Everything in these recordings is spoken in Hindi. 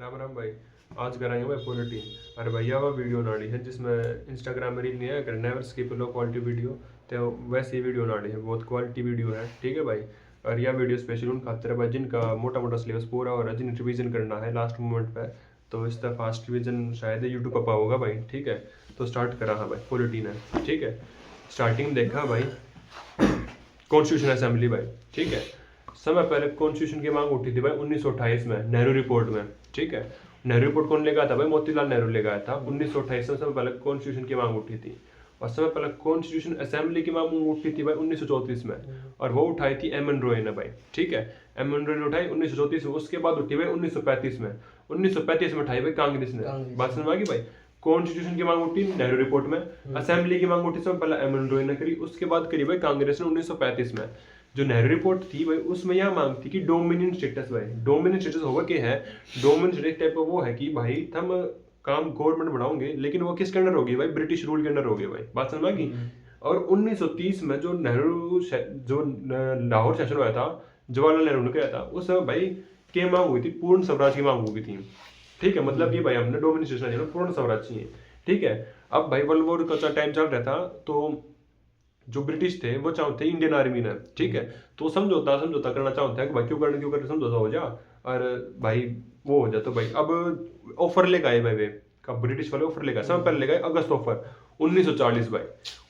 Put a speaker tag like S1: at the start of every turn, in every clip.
S1: राम राम भाई। आज कराएंगे भाई पॉलिटी। अरे भैया वो वीडियो नाड़ी है जिसमें इंस्टाग्राम में रील नहीं है, अगर never skip low quality video, तो वैसे ही वीडियो नाड़ी है, बहुत क्वालिटी वीडियो है। ठीक है भाई। और यह वीडियो स्पेशल उन खातिर है भाई जिनका मोटा मोटा सिलेबस पूरा हो रहा है, जिन रिवीजन करना है लास्ट मोमेंट पे। तो इस तरह फास्ट रिवीजन शायद यूट्यूब पर पाओगा भाई। ठीक है, तो स्टार्ट करा है भाई पॉलिटी ने। ठीक है, स्टार्टिंग देखा भाई कॉन्स्टिट्यूशन असेंबली भाई। ठीक है, समय पहले कॉन्स्टिट्यूशन की मांग उठी थी भाई 1928 में नेहरू रिपोर्ट में। ठीक है, नेहरू रिपोर्ट कौन लेकर आया था भाई? मोतीलाल नेहरू लेकर आया था 1928 में। समय पहले कॉन्स्टिट्यूशन की मांग उठी थी। और समय पहले कॉन्स्टिट्यूशन असेंबली की मांग उठी थी भाई 1934 में, और वो उठाई थी एम एन रॉय ने भाई। ठीक है, एम एन रॉय ने उठाई 1934 में। उसके बाद उठी भाई 1935 में। 1935 में उठाई भाई कांग्रेस ने। बात समझ आ गई भाई। कॉन्स्टिट्यूशन की मांग उठी नेहरू रिपोर्ट में, असेंबली की मांग उठी समय पहले एम एन रॉय ने करी, उसके बाद करी भाई कांग्रेस ने 1935 में। जो नेहरू रिपोर्ट थी भाई उसमें यह मांग थी कि डोमिनियन स्टेटस भाई, डोमिनियन स्टेटस होगा क्या है? डोमिनियन स्टेटस टाइप का वो है कि भाई हम काम गवर्नमेंट बढ़ाओगे, लेकिन वो किसके अंडर होगी भाई? ब्रिटिश रूल के अंडर होगी भाई। बात समझ में? और 1930 में जो लाहौर सेशन हुआ था, जवाहरलाल नेहरू ने किया था, उस समय भाई क्या मांग हुई थी? पूर्ण स्वराज की मांग हुई थी। ठीक है, मतलब ये भाई हमने डोमिनियन स्टेटस पूर्ण स्वराज चाहिए। ठीक है, अब भाई वर्ल्ड वॉर का टाइम चल रहा था, तो जो ब्रिटिश थे वो चाहते इंडियन आर्मी ने। ठीक है, तो समझौता करना चाहते हैं कि भाई क्यों करना समझौता हो जा, और भाई वो हो जाए। तो भाई अब ऑफर लेकर आए भाई वे, कब ब्रिटिश वाले ऑफर लेकर समय पहले लेकर आए अगस्त ऑफर 1940 भाई।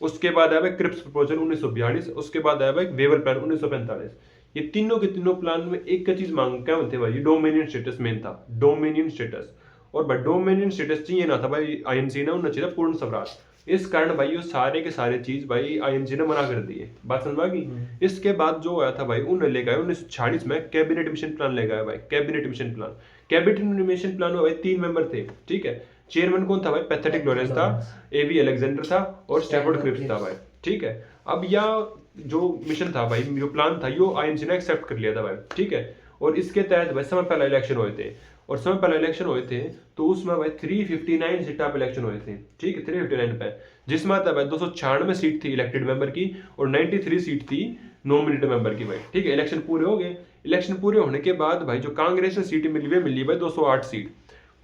S1: उसके बाद आया भाई क्रिप्स प्रपोजल 1942, उसके बाद आया भाई वेवर प्लान 1945। ये तीनों के तीनों प्लान में एक चीज मांग क्या होते भाई? डोमिनियन स्टेटस मेन था, डोमिनियन स्टेटस। और भाई डोमिनियन स्टेटस चाहिए ना था भाई आईएनसी ने, उन्हें चाहिए पूर्ण स्वराज। इस कारण भाई ये सारे के सारे चीज भाई आईएनसी ने मना कर दिए। बात समझ आ गई? इसके बाद जो आया था भाई उन्हें लेकर आए 1946 में कैबिनेट मिशन प्लान लेकर आया भाई, cabinet mission plan. Cabinet mission plan में भाई 3 मेंबर थे। ठीक है, चेयरमैन कौन था भाई? पैथेटिक लॉरेंस था, एबी अलेक्जेंडर था, और स्टैफोर्ड क्रिप्स था भाई। ठीक है, अब यह जो मिशन था भाई, जो प्लान था, यो आईएनसी ने एक्सेप्ट कर लिया था भाई। ठीक है, और इसके तहत भाई समय पहला इलेक्शन हुए थे, और समय पहले इलेक्शन हुए थे तो उसमें भाई 359 सीट पे इलेक्शन हुए थे। ठीक है, 359 पे, जिसमें था भाई 296 सीट थी इलेक्टेड मेंबर की, और 93 सीट थी नॉमिनेटेड मेंबर की भाई। ठीक है, इलेक्शन पूरे हो गए। इलेक्शन पूरे होने के बाद भाई जो कांग्रेस ने सीट मिली हुई मिली भाई 208 सीट,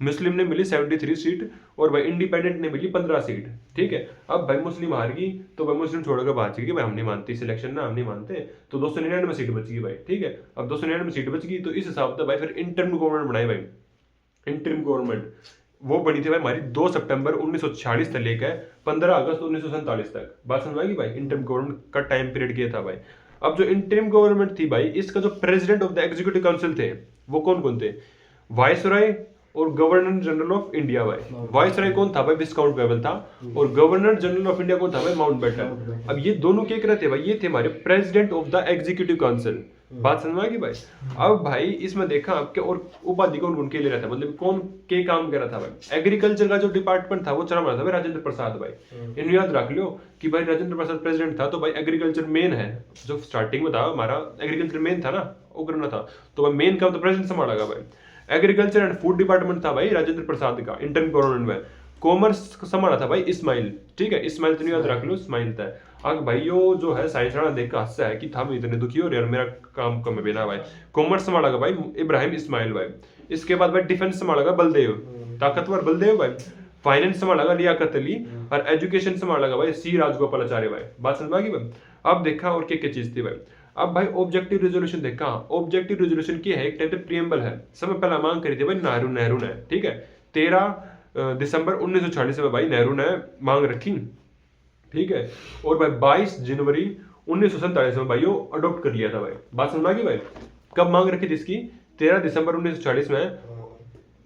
S1: मुस्लिम ने मिली 73 सीट, और भाई इंडिपेंडेंट ने मिली 15 सीट। ठीक है, अब भाई मुस्लिम हार गई, तो भाई मुस्लिम छोड़कर बात की भाई हम नहीं मानते इस इलेक्शन ना, हम नहीं मानते, तो 299 सीट बच गई भाई। ठीक है, अब 299 सीट बच गई, तो इस हिसाब से भाई फिर इंटरिम गवर्नमेंट बनाई भाई। इंटरिम गवर्नमेंट वो बनी थी भाई हमारी 2 सितंबर 1946 से लेकर 15 अगस्त 1947 तक। बात समझ आएगी भाई? इंटरिम गवर्नमेंट का टाइम पीरियड किया था भाई। अब जो इंटरिम गवर्नमेंट थी भाई, इसका जो president of the executive council थे वो कौन कौन थे? वाइसरॉय और गवर्नर जनरल ऑफ इंडिया भाई। वाइसरॉय कौन था भाई? विस्काउंट बेवल था, और गवर्नर जनरल ऑफ इंडिया कौन था भाई? माउंटबेटन। अब ये दोनों क्या कर रहे थे भाई? ये थे हमारे president of the executive council. बात समझ में आ गई भाई? अब भाई इसमें देखा आपके, और उपाधि कौन कौन के ले रहा था, मतलब कौन के काम कर रहा था भाई? एग्रीकल्चर का जो डिपार्टमेंट था वो चला रहा था भाई राजेंद्र प्रसाद भाई। इन याद रख लो कि भाई राजेंद्र प्रसाद प्रेसिडेंट था, तो भाई एग्रीकल्चर मेन है। जो स्टार्टिंग में था हमारा एग्रीकल्चर मेन था ना, वो करना था, तो भाई मेन काम तो प्रेसिडेंट संभालेगा भाई। एग्रीकल्चर एंड फूड डिपार्टमेंट था भाई राजेंद्र प्रसाद का इंटर्न गवर्नमेंट में। कॉमर्स संभाला था भाई इस्माइल। ठीक है, इस्माइल तो नहीं याद रख लो, इस्माइल था। अब भाई यो जो है साइंस वाला देख कर हंसता है कि था मैं इतने दुखी हो रहा यार, मेरा काम कम है बिना भाई। कॉमर्स संभाला भाई इब्राहिम इस्माइल भाई। इसके बाद भाई डिफेंस संभाला बलदेव, ताकतवर बलदेव भाई। फाइनेंस संभाला लियाकत अली, और एजुकेशन संभाला भाई सी राजगोपालाचार्य भाई। बात समझ आ गई भाई? अब देखा और क्या क्या चीज थी भाई। अब भाई ऑब्जेक्टिव रेजोल्यूशन देखा। ऑब्जेक्टिव रेजोल्यूशन की है, एक टाइप प्रियम्बल है। समय पहला मांग करी थी भाई नेहरू ने। ठीक है, 13 दिसंबर 1946 में भाई नेहरू ने मांग रखी। ठीक है, और भाई 22 जनवरी 1947 में भाई वो अडॉप्ट कर लिया था भाई। बात समझ आ गई भाई? कब मांग रखी थी इसकी? 13 दिसंबर 1940 में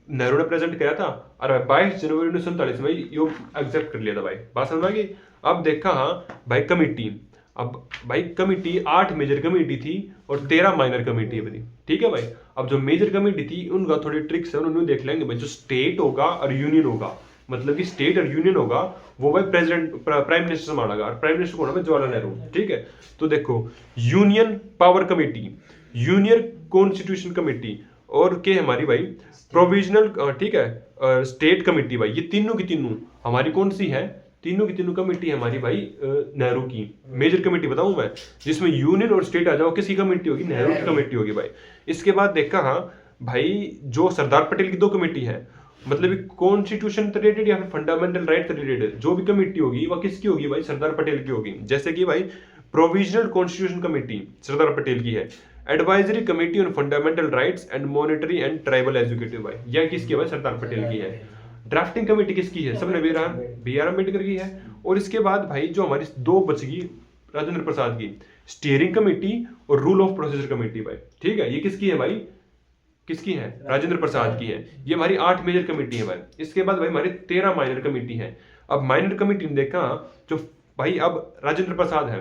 S1: नेहरू ने प्रेजेंट किया था, और 22 जनवरी 1947 में यो एक्सेप्ट कर लिया था भाई। बात समझ आ गई? अब देखा हाँ भाई कमिटी। अब भाई कमिटी 8 मेजर कमेटी थी और 13 माइनर कमेटी बनी। ठीक है भाई, अब जो मेजर कमेटी थी उनका थोड़ी ट्रिक्स है, उन्होंने देख लेंगे भाई। जो स्टेट होगा और यूनियन होगा, मतलब कि स्टेट और यूनियन होगा, वो भाई प्रेसिडेंट प्राइम मिनिस्टर संभालेगा, और प्राइम मिनिस्टर कौन है भाई? जवाहरलाल नेहरू। ठीक है, तो देखो union power committee, union constitution committee, और के हमारी भाई प्रोविजनल, ठीक है, स्टेट कमेटी भाई। ये तीनों की तीनों हमारी कौन सी है? तीनों की तीनों कमेटी हमारी भाई नेहरू की मेजर कमेटी बताऊं मैं, जिसमें यूनियन और स्टेट आ जाओ, किसकी कमेटी होगी? नेहरू की कमेटी होगी भाई। इसके बाद देखा हाँ भाई जो सरदार पटेल की 2 कमेटी है, मतलब कॉन्स्टिट्यूशन रिलेटेड या फिर फंडामेंटल राइट रिलेटेड जो भी कमेटी होगी वो किसकी होगी भाई, सरदार पटेल की होगी। जैसे कि भाई provisional constitution committee Sardar Patel की है, advisory committee on fundamental rights and monetary and tribal executive भाई यह किसकी है भाई, सरदार पटेल की है। ड्राफ्टिंग कमेटी किसकी है, सबने बी आर अम्बेडकर की है। और इसके बाद भाई जो हमारी 2 बच गई राजेंद्र प्रसाद की, स्टीयरिंग कमेटी और रूल ऑफ प्रोसीजर कमेटी भाई, ठीक है, ये किसकी है भाई, किसकी है, राजेंद्र प्रसाद की है। ये हमारी 8 मेजर कमेटी है भाई। इसके बाद भाई हमारी 13 माइनर कमेटी है। अब माइनर कमेटी ने देखा जो भाई अब राजेंद्र प्रसाद है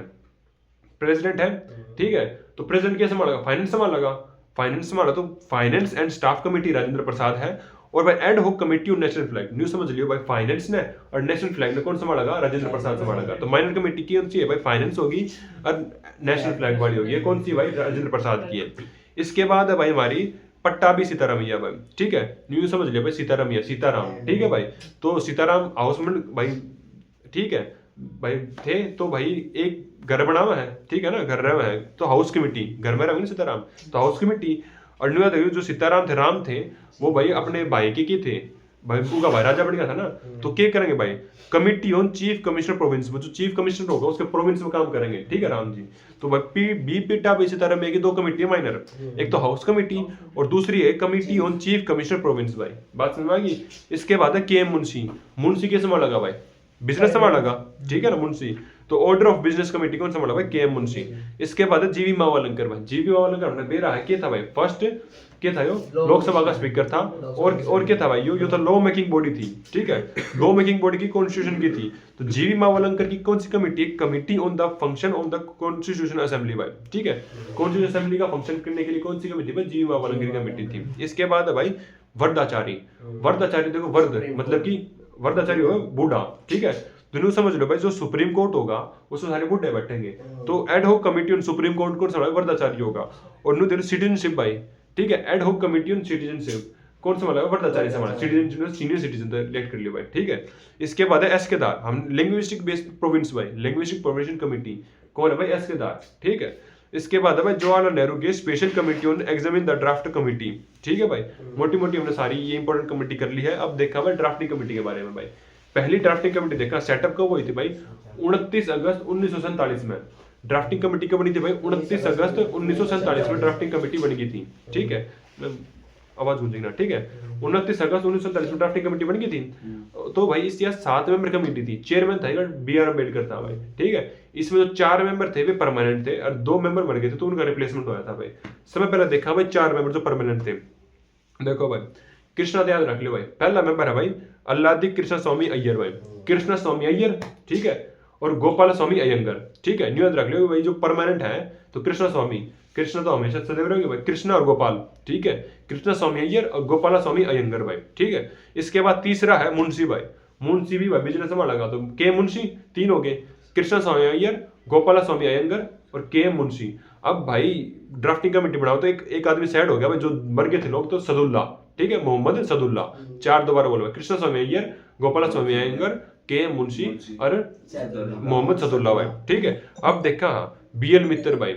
S1: प्रेसिडेंट है, ठीक है, तो प्रेसिडेंट क्या संभालेगा, फाइनेंस संभालेगा, फाइनेंस संभाला तो finance and staff committee Rajendra Prasad है। और भाई ad hoc committee on national flag, न्यू समझ लियो भाई, फाइनेंस ने और नेशनल फ्लैग ने कौन संभालेगा, राजेंद्र प्रसाद संभालेगा। तो माइनर कमेटी कौन सी है भाई, फाइनेंस होगी और नेशनल फ्लैग वाली होगी, कौन सी भाई, राजेंद्र प्रसाद की है। इसके बाद है भाई हमारी पट्टाभी सीतारामैया भाई, ठीक है, न्यू समझ लिया भाई, सीतारामैया सीताराम, ठीक है भाई। तो सीताराम हाउसमेंट भाई, ठीक है भाई थे, तो भाई एक घर बना हुआ है, ठीक है ना, घर रहा हुआ है, तो हाउस कमेटी, घर में रहोगे ना सीताराम, तो हाउस कमेटी। और न्यू देखिए जो सीताराम थे, राम थे, वो भाई अपने भाई के थे भाई, उनका भाई राजा बन गया था ना, तो क्या करेंगे भाई, committee on chief commissioner province, वो जो चीफ कमिश्नर होगा उसके प्रोविंस में काम करेंगे, ठीक है राम जी। तो भाई पी सीताराम की 2 कमेटी है माइनर, एक तो हाउस कमेटी और दूसरी है committee on chief commissioner province भाई, बात समझ आ गई। इसके बाद है के मुंशी, मुंशी के संभालेगा भाई, बिजनेस संभालेगा, ठीक है ना, मुंशी। तो ऑर्डर ऑफ बिजनेस कमेटी कौन संभाला भाई, के मुंशी। इसके बाद है जीवी मावलंकर भाई, जीवी मावलंकर हमने बेरा है, क्या था भाई, फर्स्ट क्या था, यो लोकसभा का स्पीकर था। और क्या था भाई, यो तो लॉ मेकिंग बॉडी थी, ठीक है, लॉ मेकिंग बॉडी की कॉन्स्टिट्यूशन की थी। तो जीवी मावलंकर की कौन सी committee, committee on the function of the constitution assembly भाई, ठीक है, कॉन्स्टिट्यूशन असेंबली का फंक्शन करने के लिए कौन सी कमेटी भाई, जीवी मावलंकर की कमेटी थी। इसके बाद है भाई वर्दाचारी, वर्दाचारी देखो वर्द मतलब की वर्दाचारी हो बूढ़ा, ठीक है, दोनों समझ लो भाई, जो सुप्रीम कोर्ट होगा उसमें सारे बूढ़े बैठेंगे, तो add hoc committee on supreme court कौन संभालेगा, वर्दाचारी होगा। और नो देखो सिटीजनशिप भाई, ठीक है, add hoc committee on citizenship कौन संभालेगा, वर्दाचारी संभालेगा, सिटीजन सीनियर सिटीजन तो इलेक्ट कर लियो भाई, ठीक है। इसके बाद है एसकेदार, हम लिंग्विस्टिक बेस्ड प्रोविंस भाई, लिंग्विस्टिक प्रोविजन कमेटी कौन है भाई, एसकेदार, ठीक है। इसके बाद है भाई जवाहरलाल नेहरू के special committee on examine the draft committee, ठीक है भाई, मोटी मोटी हमने सारी ये इंपॉर्टेंट कमेटी कर ली है। अब देखा भाई ड्राफ्टिंग कमेटी के बारे में भाई, पहली ड्राफ्टिंग कमेटी देखा सेटअप कब हुई थी भाई, 29 अगस्त 1947 में ड्राफ्टिंग कमेटी कब बनी थी भाई, 29 अगस्त 1947 में ड्राफ्टिंग कमेटी बन गई थी, ठीक है, आवाज गूंजेगी ना, ठीक है, 29 अगस्त 1947 में ड्राफ्टिंग कमेटी बन गई थी। तो भाई इसकी 7 मेंबर कमेटी थी, चेयरमैन था बी आर अम्बेडकर था भाई, ठीक है। इसमें जो 4 मेंबर थे वे परमानेंट थे और 2 मेंबर मर गए थे, तो उनका रिप्लेसमेंट होया था भाई। समय पहले देखा भाई 4 मेंबर जो परमानेंट थे, देखो भाई कृष्णा याद रख लो भाई, पहला मेंबर है भाई अल्लादी कृष्णा स्वामी अय्यर भाई, कृष्णा स्वामी अय्यर, ठीक है, और गोपाल स्वामी अयंगर, ठीक है, याद रख लो भाई। जो परमानेंट है तो कृष्णा स्वामी, कृष्णा तो हमेशा सदैव रहेंगे भाई, कृष्णा और गोपाल, ठीक है, कृष्णा स्वामी अय्यर और गोपाल स्वामी अयंगर भाई, ठीक है। इसके बाद तीसरा है मुंशी भाई, मुंशी भी भाई बिजनेस संभालेगा, तो के मुंशी 3 हो गए, कृष्णा स्वामी अय्यर, गोपाल स्वामी अयंगर और के मुंशी। अब भाई ड्राफ्टिंग कमेटी बनाओ तो एक आदमी साइड हो गया भाई, जो मर गए थे लोग, तो सदुल्ला, ठीक है, मोहम्मद सदुल्ला, 4 दोबारा बोलो, कृष्णा स्वामी अय्यर, गोपाल स्वामी अयंगर, के मुंशी और मोहम्मद सदुल्ला भाई, ठीक है। अब देखा बीएल मित्र भाई,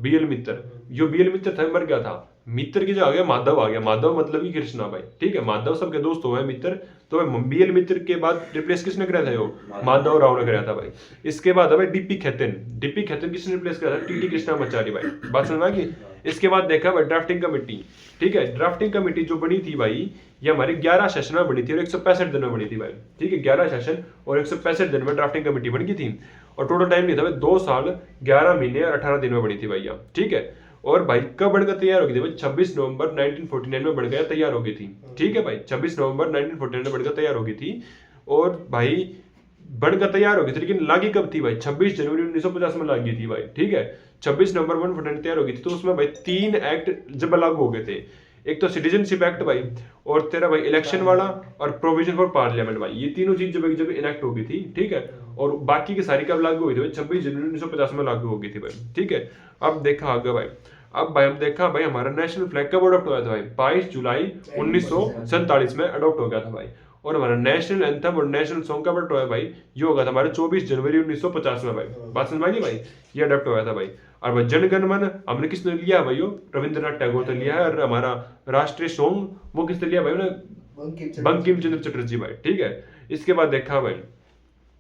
S1: बीएल मित्र, जो बीएल मित्र था मर गया था, मित्र की जगह माधव आ गया, माधव मतलब कि कृष्णा भाई, ठीक है, माधव सबके दोस्त हुए मित्र, तो बीएल मित्र के बाद रिप्लेस किसने कराया था, यो माधव राव ने कराया था भाई। इसके बाद भाई डीपी खेतन, डीपी खेतन किसने रिप्लेस कराया था, टीटी कृष्णामाचारी भाई, बात समझ आ गई। इसके बाद देखा भाई ड्राफ्टिंग कमेटी, ठीक है, ड्राफ्टिंग कमेटी जो बनी थी भाई, ये हमारी 11 सेशन में बनी थी और 165 दिन में बनी थी भाई, ठीक है, 11 सेशन और 165 दिन में ड्राफ्टिंग कमेटी बन गई थी। और टोटल टाइम नहीं था भाई 2 साल 11 महीने और 18 दिन में बनी थी भैया, ठीक है। और भाई कब बनकर तैयार हो गई थी भाई, 26 नवंबर 1949 में बनकर तैयार हो गई थी, ठीक है भाई, 26 नवंबर 1949 में बनकर तैयार हो गई थी। और भाई बनकर तैयार हो गई थी, लेकिन लागी कब थी भाई, 26 जनवरी 1950 में लागी थी भाई, ठीक है। 26 नवंबर 1949 तैयार हो गई थी, तो उसमें भाई 3 एक्ट जब लागू हो गए थे, एक तो सिटीजनशिप एक्ट भाई, और तेरा भाई इलेक्शन वाला और प्रोविजन फॉर पार्लियामेंट भाई, ये तीनों चीज जब इनेक्ट हो गई थी, ठीक है। और बाकी की सारी कब लागू हुई थी भाई, 26 जनवरी 1950 में लागू हो गई थी भाई, ठीक है। अब देखा आगे भाई, अब भाई हम देखा भाई हमारा नेशनल फ्लैग कब अडॉप्ट हुआ था भाई, 22 जुलाई 1947 में अडॉप्ट हो गया था भाई। और हमारा नेशनल एंथम और नेशनल सॉन्ग कब अडॉप्ट हुआ है भाई, ये होगा था हमारे 24 जनवरी 1950 में भाई, बात समझ में आ गई भाई, ये अडॉप्ट हुआ था भाई। और भाई जनगण मन हमने किसने लिया भाई, वो रविंद्रनाथ टैगोर ने लिया है। और हमारा राष्ट्रीय सॉन्ग वो किसने लिया भाई, बंकिम चंद्र चटर्जी भाई, ठीक है। इसके बाद देखा भाई,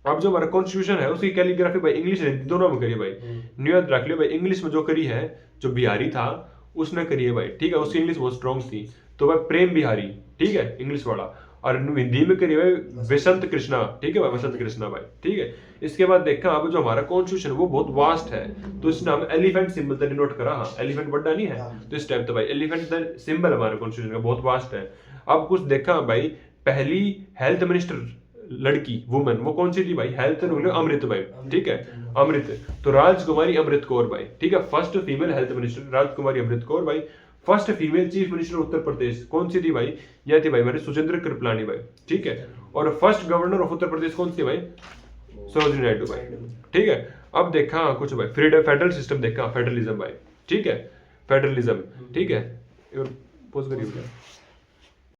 S1: अब जो हमारा कॉन्स्टिट्यूशन है उसकी कैलीग्राफी भाई इंग्लिश दोनों में करी है भाई। न्यू याद रख लियो भाई, इंग्लिश में जो करी है जो बिहारी था उसने करी है भाई, ठीक है। उसकी इंग्लिश बहुत स्ट्रॉन्ग थी, तो भाई प्रेम बिहारी, ठीक है, इंग्लिश वाला। और हिंदी में करी है वसंत कृष्णा, ठीक है भाई, वसंत कृष्णा भाई, ठीक है। इसके बाद देखा अब जो हमारा कॉन्स्टिट्यूशन वो बहुत वास्ट है, तो इसने हम एलिफेंट सिंबल तक डिनोट करा। हाँ, एलिफेंट बड़ा नहीं है, तो इस टाइप तो भाई एलिफेंट सिंबल हमारे कॉन्स्टिट्यूशन का बहुत वास्ट है। अब कुछ देखा भाई, पहली हेल्थ मिनिस्टर लड़की वुमन वो कौन सी थी भाई, हेल्थ अमृत भाई, ठीक है, अमृत। तो राजकुमारी अमृत कौर भाई, ठीक है, फर्स्ट फीमेल हेल्थ मिनिस्टर राजकुमारी अमृत कौर भाई। First female chief minister Uttar Pradesh कौन सी थी भाई, यह थी भाई हमारे सुचेंद्र कृपलानी भाई, ठीक है। और first governor of Uttar Pradesh कौन सी भाई, सरोजिनी नायडू भाई, ठीक है। अब देखा कुछ भाई फ्रीडम फेडरल सिस्टम देखा, फेडरलिज्म भाई, ठीक है, फेडरलिज्म, ठीक है। पोज करिए।